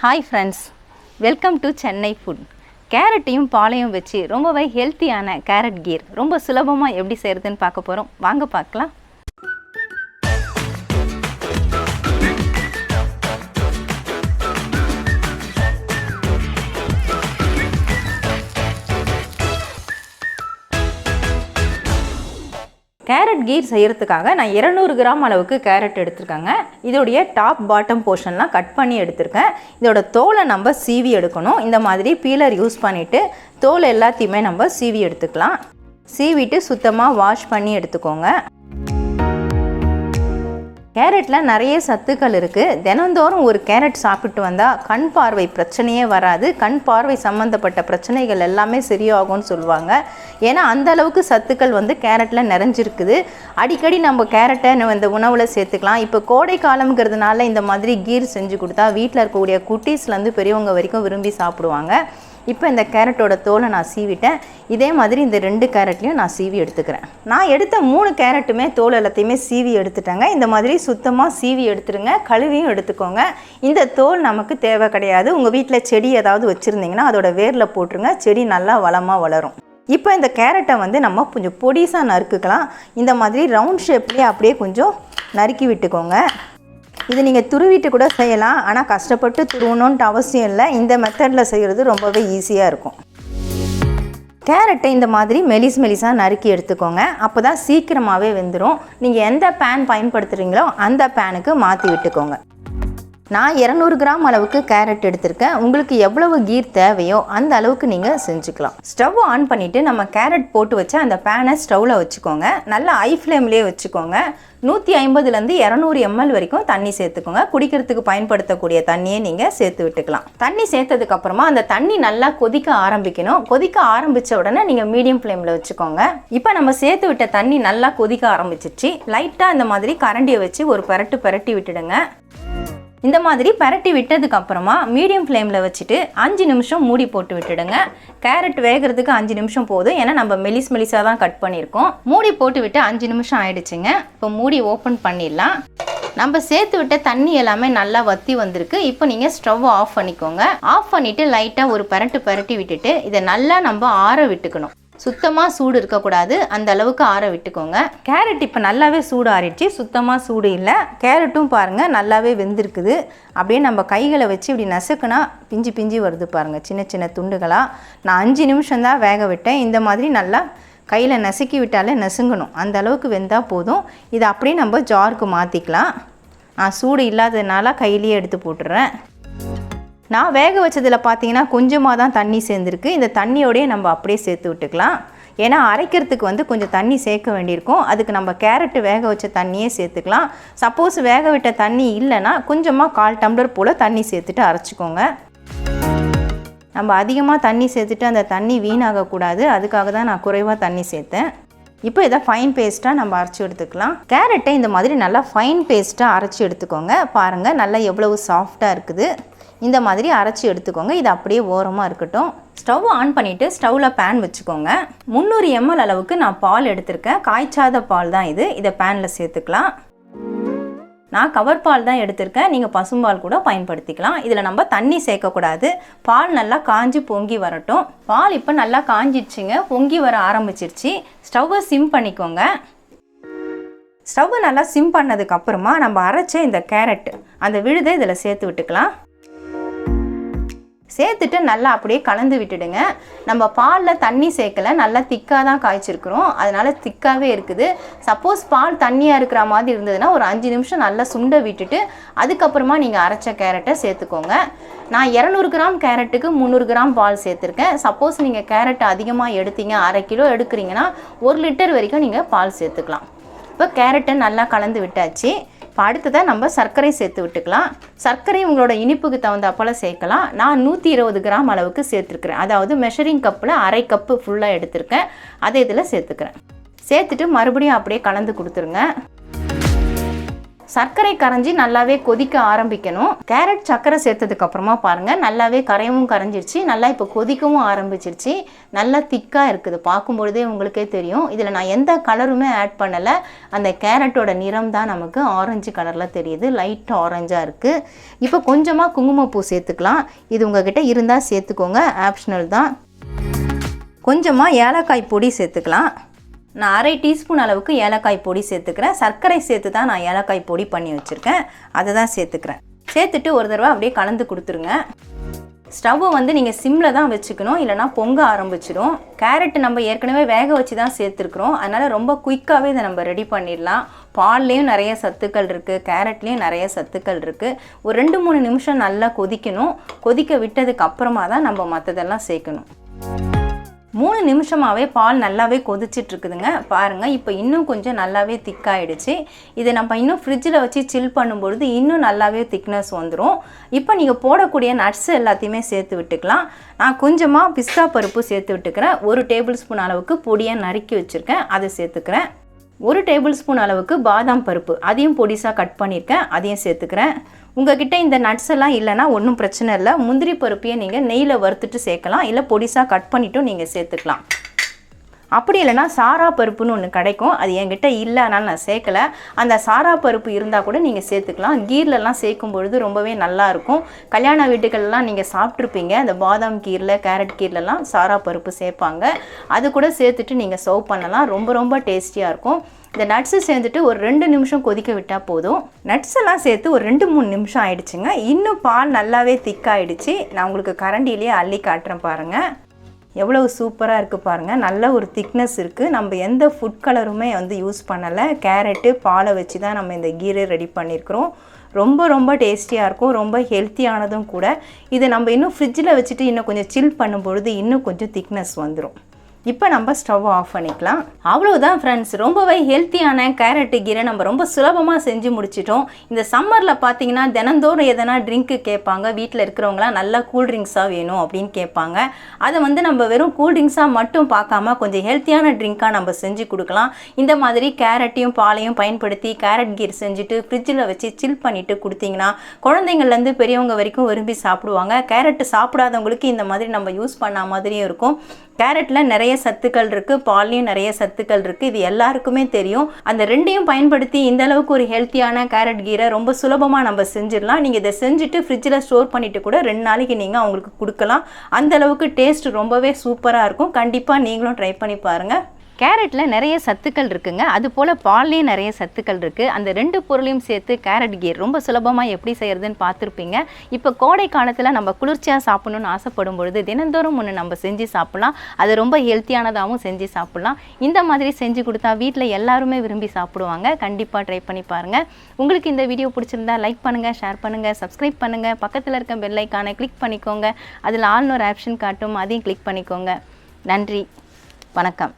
Hi friends, welcome to Chennai Food. கேரட்டையும் பாலையும் வச்சு ரொம்பவே ஹெல்த்தியான கேரட் கீர் ரொம்ப சுலபமாக எப்படி செய்கிறதுன்னு பார்க்க போகிறோம். வாங்க பார்க்கலாம். கேரட் கீர் செய்கிறதுக்காக நான் 200 கிராம் அளவுக்கு கேரட் எடுத்துருக்கேங்க. இதோடைய டாப் பாட்டம் போர்ஷன்லாம் கட் பண்ணி எடுத்திருக்கேன். இதோட தோலை நம்ம சீவி எடுக்கணும். இந்த மாதிரி பீலர் யூஸ் பண்ணிவிட்டு தோல் எல்லாத்தையுமே நம்ம சீவி எடுத்துக்கலாம். சீவிட்டு சுத்தமாக வாஷ் பண்ணி எடுத்துக்கோங்க. கேரட்டில் நிறைய சத்துக்கள் இருக்குது. தினந்தோறும் ஒரு கேரட் சாப்பிட்டு வந்தால் கண் பார்வை பிரச்சனையே வராது. கண் பார்வை சம்மந்தப்பட்ட பிரச்சனைகள் எல்லாமே சரியாகும்னு சொல்லுவாங்க. ஏன்னா அந்த அளவுக்கு சத்துக்கள் கேரட்டில் நிறைஞ்சிருக்குது. அடிக்கடி நம்ம கேரட்டை இந்த உணவில் சேர்த்துக்கலாம். இப்போ கோடை காலம்ங்கிறதுனால இந்த மாதிரி கீர் செஞ்சு கொடுத்தா வீட்டில் இருக்கக்கூடிய குட்டீஸ்லேருந்து பெரியவங்க வரைக்கும் விரும்பி சாப்பிடுவாங்க. இப்போ இந்த கேரட்டோட தோலை நான் சீவிட்டேன். இதே மாதிரி இந்த 2 கேரட்லையும் நான் சீவி எடுத்துக்கிறேன். நான் எடுத்த 3 கேரட்டுமே தோல் எல்லாத்தையுமே சீவி எடுத்துட்டேங்க. இந்த மாதிரி சுத்தமாக சீவி எடுத்துருங்க. கழுவியும் எடுத்துக்கோங்க. இந்த தோல் நமக்கு தேவை கிடையாது. உங்கள் வீட்டில் செடி ஏதாவது வச்சுருந்தீங்கன்னா அதோட வேரில் போட்டுருங்க. செடி நல்லா வளமாக வளரும். இப்போ இந்த கேரட்டை நம்ம கொஞ்சம் பொடிசாக நறுக்குக்கலாம். இந்த மாதிரி ரவுண்ட் ஷேப்லேயே அப்படியே கொஞ்சம் நறுக்கி விட்டுக்கோங்க. இது நீங்கள் துருவிட்டு கூட செய்யலாம். ஆனால் கஷ்டப்பட்டு துருவணுன்ட்டு அவசியம் இல்லை. இந்த மெத்தடில் செய்கிறது ரொம்பவே ஈஸியாக இருக்கும். கேரட்டை இந்த மாதிரி மெலிசாக நறுக்கி எடுத்துக்கோங்க. அப்போ தான் சீக்கிரமாகவே வெந்துடும். நீங்கள் எந்த பேன் பயன்படுத்துகிறீங்களோ அந்த பேனுக்கு மாற்றி விட்டுக்கோங்க. நான் 200 கிராம் அளவுக்கு கேரட் எடுத்திருக்கேன். உங்களுக்கு எவ்வளவு கீர் தேவையோ அந்த அளவுக்கு நீங்கள் செஞ்சுக்கலாம். ஸ்டவ் ஆன் பண்ணிவிட்டு நம்ம கேரட் போட்டு வச்சு அந்த பேனை ஸ்டவ்வில் வச்சுக்கோங்க. நல்லா ஹை ஃப்ளேம்லேயே வச்சுக்கோங்க. 150லேருந்து 200 ml வரைக்கும் தண்ணி சேர்த்துக்கோங்க. குடிக்கிறதுக்கு பயன்படுத்தக்கூடிய தண்ணியை நீங்கள் சேர்த்து விட்டுக்கலாம். தண்ணி சேர்த்ததுக்கப்புறமா அந்த தண்ணி நல்லா கொதிக்க ஆரம்பிக்கணும். கொதிக்க ஆரம்பித்த உடனே நீங்கள் மீடியம் ஃப்ளேமில் வச்சுக்கோங்க. இப்போ நம்ம சேர்த்து விட்ட தண்ணி நல்லா கொதிக்க ஆரம்பிச்சிச்சு. லைட்டாக இந்த மாதிரி கரண்டியை வச்சு ஒரு பரட்டி விட்டுடுங்க. இந்த மாதிரி பரட்டி விட்டதுக்கப்புறமா மீடியம் ஃப்ளேமில் வச்சுட்டு 5 நிமிஷம் மூடி போட்டு விட்டுடுங்க. கேரட் வேகிறதுக்கு 5 நிமிஷம் போதும். ஏன்னா நம்ம மெலிசாக தான் கட் பண்ணியிருக்கோம். மூடி போட்டு விட்டு 5 நிமிஷம் ஆயிடுச்சுங்க. இப்போ மூடி ஓப்பன் பண்ணிடலாம். நம்ம சேர்த்து விட்ட தண்ணி எல்லாமே நல்லா வற்றி வந்திருக்கு. இப்போ நீங்கள் ஸ்டவ் ஆஃப் பண்ணிக்கோங்க. ஆஃப் பண்ணிவிட்டு லைட்டாக ஒரு பரட்டி விட்டுட்டு இதை நல்லா நம்ம ஆற விட்டுக்கணும். சுத்தமாக சூடு இருக்கக்கூடாது. அந்த அளவுக்கு ஆற விட்டுக்கோங்க. கேரட் இப்போ நல்லாவே சூடு ஆறிடுச்சு. சுத்தமாக சூடு இல்லை. கேரட்டும் பாருங்கள் நல்லாவே வெந்திருக்குது. அப்படியே நம்ம கைகளை வச்சு இப்படி நசுக்குனா பிஞ்சு வருது பாருங்கள், சின்ன துண்டுகளாக. நான் 5 நிமிஷம் தான் வேக விட்டேன். இந்த மாதிரி நல்லா கையில் நசுக்கி விட்டாலே நசுங்கணும். அந்த அளவுக்கு வெந்தால் போதும். இதை அப்படியே நம்ம ஜாருக்கு மாற்றிக்கலாம். நான் சூடு இல்லாததுனால கையிலேயே எடுத்து போட்டுறேன். நான் வேக வச்சதில் பார்த்தீங்கன்னா கொஞ்சமாக தான் தண்ணி சேர்ந்துருக்கு. இந்த தண்ணியோடையே நம்ம அப்படியே சேர்த்து விட்டுக்கலாம். ஏன்னா அரைக்கிறதுக்கு கொஞ்சம் தண்ணி சேர்க்க வேண்டியிருக்கும். அதுக்கு நம்ம கேரட்டு வேக வச்ச தண்ணியே சேர்த்துக்கலாம். சப்போஸ் வேக விட்ட தண்ணி இல்லைன்னா கொஞ்சமாக 1/4 டம்ளர் போல் தண்ணி சேர்த்துட்டு அரைச்சிக்கோங்க. நம்ம அதிகமாக தண்ணி சேர்த்துட்டு அந்த தண்ணி வீணாகக்கூடாது. அதுக்காக தான் நான் குறைவாக தண்ணி சேர்த்தேன். இப்போ இதை ஃபைன் பேஸ்ட்டாக நம்ம அரைச்சி எடுத்துக்கலாம். கேரட்டை இந்த மாதிரி நல்லா ஃபைன் பேஸ்ட்டாக அரைச்சி எடுத்துக்கோங்க. பாருங்கள் நல்லா எவ்வளவு சாஃப்டாக இருக்குது. இந்த மாதிரி அரைச்சி எடுத்துக்கோங்க. இது அப்படியே ஓரமாக இருக்கட்டும். ஸ்டவ் ஆன் பண்ணிவிட்டு ஸ்டவ்வில் பேன் வச்சுக்கோங்க. 300 ml அளவுக்கு நான் பால் எடுத்திருக்கேன். காய்ச்சாத பால் தான் இது. இதை பேனில் சேர்த்துக்கலாம். நான் கவர் பால் தான் எடுத்திருக்கேன். நீங்கள் பசும்பால் கூட பயன்படுத்திக்கலாம். இதில் நம்ம தண்ணி சேர்க்கக்கூடாது. பால் நல்லா காஞ்சி பொங்கி வரட்டும். பால் இப்போ நல்லா காஞ்சிடுச்சுங்க. பொங்கி வர ஆரம்பிச்சிருச்சு. ஸ்டவ்வை சிம் பண்ணிக்கோங்க. ஸ்டவ்வை நல்லா சிம் பண்ணதுக்கப்புறமா நம்ம அரைச்ச இந்த கேரட் அந்த விழுதை இதில் சேர்த்து விட்டுக்கலாம். சேர்த்துட்டு நல்லா அப்படியே கலந்து விட்டுடுங்க. நம்ம பாலில் தண்ணி சேர்க்கலை, நல்லா திக்காக தான் காய்ச்சிருக்கிறோம். அதனால் திக்காகவே இருக்குது. சப்போஸ் பால் தண்ணியாக இருக்கிற மாதிரி இருந்ததுன்னா ஒரு 5 நிமிஷம் நல்லா சுண்ட விட்டுட்டு அதுக்கப்புறமா நீங்கள் அரைச்ச கேரட்டை சேர்த்துக்கோங்க. நான் 200 கிராம் கேரட்டுக்கு 300 கிராம் பால் சேர்த்துருக்கேன். சப்போஸ் நீங்கள் கேரட் அதிகமாக எடுத்தீங்க, 1/2 கிலோ எடுக்கிறீங்கன்னா 1 லிட்டர் வரைக்கும் நீங்கள் பால் சேர்த்துக்கலாம். இப்போ கேரட்டை நல்லா கலந்து விட்டாச்சு. இப்போ அடுத்ததாக நம்ம சர்க்கரை சேர்த்து விட்டுக்கலாம். சர்க்கரை உங்களோட இனிப்புக்கு தகுந்தாப்போல் சேர்க்கலாம். நான் 120 கிராம் அளவுக்கு சேர்த்துருக்குறேன். அதாவது மெஷரிங் கப்பில் 1/2 கப்பு ஃபுல்லாக எடுத்திருக்கேன். அதை இதில் சேர்த்துக்கிறேன். சேர்த்துட்டு மறுபடியும் அப்படியே கலந்து கொடுத்துருங்க. சர்க்கரை கரைஞ்சி நல்லாவே கொதிக்க ஆரம்பிக்கணும். கேரட் சர்க்கரை சேர்த்ததுக்கு அப்புறமா பாருங்கள் நல்லாவே கரையவும் கரைஞ்சிருச்சு, நல்லா இப்போ கொதிக்கவும் ஆரம்பிச்சிருச்சு, நல்லா திக்காக இருக்குது. பார்க்கும்பொழுதே உங்களுக்கே தெரியும். இதில் நான் எந்த கலருமே ஆட் பண்ணலை. அந்த கேரட்டோட நிறம் தான் நமக்கு ஆரஞ்சு கலரில் தெரியுது, லைட் ஆரஞ்சாக இருக்குது. இப்போ கொஞ்சமாக குங்குமப்பூ சேர்த்துக்கலாம். இது உங்ககிட்ட இருந்தால் சேர்த்துக்கோங்க, ஆப்ஷனல் தான். கொஞ்சமாக ஏலக்காய் பொடி சேர்த்துக்கலாம். நான் அரை டீஸ்பூன் அளவுக்கு ஏலக்காய் பொடி சேர்த்துக்கிறேன். சர்க்கரை சேர்த்து தான் நான் ஏலக்காய் பொடி பண்ணி வச்சுருக்கேன், அதை தான் சேர்த்துக்கிறேன். சேர்த்துட்டு ஒரு தடவை அப்படியே கலந்து கொடுத்துருங்க. ஸ்டவ்வை வந்து நீங்கள் சிம்மில் தான் வச்சுக்கணும், இல்லைனா பொங்க ஆரம்பிச்சிடும். கேரட் நம்ம ஏற்கனவே வேக வச்சு தான் சேர்த்துருக்குறோம், அதனால் ரொம்ப குயிக்காகவே இதை நம்ம ரெடி பண்ணிடலாம். பால்லேயும் நிறைய சத்துக்கள் இருக்குது, கேரட்லேயும் நிறைய சத்துக்கள் இருக்குது. ஒரு 2-3 நிமிஷம் நல்லா கொதிக்கணும். கொதிக்க விட்டதுக்கு அப்புறமா தான் நம்ம மற்றதெல்லாம் சேர்க்கணும். 3 நிமிஷமாகவே பால் நல்லாவே கொதிச்சிட்ருக்குதுங்க. பாருங்கள் இப்போ இன்னும் கொஞ்சம் நல்லாவே திக்காயிடுச்சு. இதை நம்ம இன்னும் ஃப்ரிட்ஜில் வச்சு சில் பண்ணும்பொழுது இன்னும் நல்லாவே திக்னஸ் வந்துடும். இப்போ நீங்கள் போடக்கூடிய நட்ஸ் எல்லாத்தையுமே சேர்த்து விட்டுக்கலாம். நான் கொஞ்சமாக பிஸ்தா பருப்பு சேர்த்து விட்டுக்கிறேன். 1 டேபிள் ஸ்பூன் அளவுக்கு பொடியாக நறுக்கி வச்சுருக்கேன், அதை சேர்த்துக்கிறேன். 1 டேபிள் ஸ்பூன் அளவுக்கு பாதாம் பருப்பு, அதையும் பொடிசாக கட் பண்ணியிருக்கேன், அதையும் சேர்த்துக்கிறேன். உங்ககிட்ட இந்த நட்ஸ் எல்லாம் இல்லைனா ஒன்றும் பிரச்சனை இல்லை. முந்திரி பருப்பையே நீங்கள் நெய்யில் வறுத்துட்டு சேர்க்கலாம், இல்லை பொடிசாக கட் பண்ணிவிட்டும் நீங்கள் சேர்த்துக்கலாம். அப்படி இல்லைனா சாரா பருப்புன்னு ஒன்று கிடைக்கும், அது என்கிட்ட இல்லை, அதனால் நான் சேர்க்கலை. அந்த சாரா பருப்பு இருந்தால் கூட நீங்கள் சேர்த்துக்கலாம். கீர்லலாம் சேர்க்கும் பொழுது ரொம்பவே நல்லாயிருக்கும். கல்யாண வீட்டுகள்லாம் நீங்கள் சாப்பிட்ருப்பீங்க, அந்த பாதாம் கீரில் கேரட் கீர்லலாம் சாரா பருப்பு சேர்ப்பாங்க. அது கூட சேர்த்துட்டு நீங்கள் சர்வ் பண்ணலாம், ரொம்ப ரொம்ப டேஸ்டியாக இருக்கும். இந்த நட்ஸு சேர்ந்துட்டு ஒரு 2 நிமிஷம் கொதிக்க விட்டால் போதும். நட்ஸ் எல்லாம் சேர்த்து ஒரு 2-3 நிமிஷம் ஆயிடுச்சுங்க. இன்னும் பால் நல்லாவே திக்காயிடுச்சு. நான் உங்களுக்கு கரண்டிலேயே அள்ளி காட்டுறேன் பாருங்கள், எவ்வளவு சூப்பராக இருக்குது பாருங்கள். நல்ல ஒரு திக்னஸ் இருக்குது. நம்ம எந்த ஃபுட் கலருமே வந்து யூஸ் பண்ணலை, கேரட்டு பாலை வச்சு தான் நம்ம இந்த கீரை ரெடி பண்ணியிருக்கிறோம். ரொம்ப ரொம்ப டேஸ்டியாக இருக்கும், ரொம்ப ஹெல்த்தியானதும் கூட. இதை நம்ம இன்னும் ஃப்ரிட்ஜில் வச்சுட்டு இன்னும் கொஞ்சம் சில் பண்ணும்பொழுது இன்னும் கொஞ்சம் திக்னஸ் வந்துடும். இப்போ நம்ம ஸ்டவ் ஆஃப் பண்ணிக்கலாம். அவ்வளோதான் ஃப்ரெண்ட்ஸ், ரொம்பவே ஹெல்த்தியான கேரட்டு கீரை நம்ம ரொம்ப சுலபமாக செஞ்சு முடிச்சிட்டோம். இந்த சம்மரில் பார்த்தீங்கன்னா தினந்தோறும் எதனா ட்ரிங்க்கு கேட்பாங்க. வீட்டில் இருக்கிறவங்களாம் நல்லா கூல்ட்ரிங்க்ஸாக வேணும் அப்படின்னு கேட்பாங்க. அதை வந்து நம்ம வெறும் கூல்ட்ரிங்க்ஸாக மட்டும் பார்க்காம கொஞ்சம் ஹெல்த்தியான ட்ரிங்க்காக நம்ம செஞ்சு கொடுக்கலாம். இந்த மாதிரி கேரட்டையும் பாலையும் பயன்படுத்தி கேரட் கீர் செஞ்சுட்டு ஃப்ரிட்ஜில் வச்சு சில் பண்ணிவிட்டு கொடுத்தீங்கன்னா குழந்தைங்கள்லேருந்து பெரியவங்க வரைக்கும் விரும்பி சாப்பிடுவாங்க. கேரட்டு சாப்பிடாதவங்களுக்கு இந்த மாதிரி நம்ம யூஸ் பண்ண மாதிரியும் இருக்கும். கேரட்டில் நிறைய சத்துக்கள் இருக்குது, பால்லையும் நிறைய சத்துக்கள் இருக்குது, இது எல்லாருக்குமே தெரியும். அந்த ரெண்டையும் பயன்படுத்தி இந்த அளவுக்கு ஒரு ஹெல்த்தியான கேரட் கீரை ரொம்ப சுலபமாக நம்ம செஞ்சிடலாம். நீங்கள் இதை செஞ்சுட்டு ஃப்ரிட்ஜில் ஸ்டோர் பண்ணிவிட்டு கூட 2 நாளைக்கு நீங்கள் அவங்களுக்கு கொடுக்கலாம். அந்த அளவுக்கு டேஸ்ட் ரொம்பவே சூப்பராக இருக்கும். கண்டிப்பாக நீங்களும் ட்ரை பண்ணி பாருங்கள். கேரட்டில் நிறைய சத்துக்கள் இருக்குங்க, அது போல் பால்லேயும் நிறைய சத்துக்கள் இருக்குது. அந்த 2 பொருளையும் சேர்த்து கேரட் கீர் ரொம்ப சுலபமாக எப்படி செய்கிறதுன்னு பார்த்துருப்பீங்க. இப்போ கோடை காலத்தில் நம்ம குளிர்ச்சியாக சாப்பிடணுன்னு ஆசைப்படும் பொழுது தினந்தோறும் ஒன்று நம்ம செஞ்சு சாப்பிட்லாம். அது ரொம்ப ஹெல்த்தியானதாகவும் செஞ்சு சாப்பிட்லாம். இந்த மாதிரி செஞ்சு கொடுத்தா வீட்டில் எல்லாருமே விரும்பி சாப்பிடுவாங்க. கண்டிப்பாக ட்ரை பண்ணி பாருங்கள். உங்களுக்கு இந்த வீடியோ பிடிச்சிருந்தா லைக் பண்ணுங்கள், ஷேர் பண்ணுங்கள், சப்ஸ்கிரைப் பண்ணுங்கள். பக்கத்தில் இருக்க பெல் ஐக்கானை கிளிக் பண்ணிக்கோங்க. அதில் ஆல்னு ஒரு ஆப்ஷன் காட்டும், அதையும் கிளிக் பண்ணிக்கோங்க. நன்றி, வணக்கம்.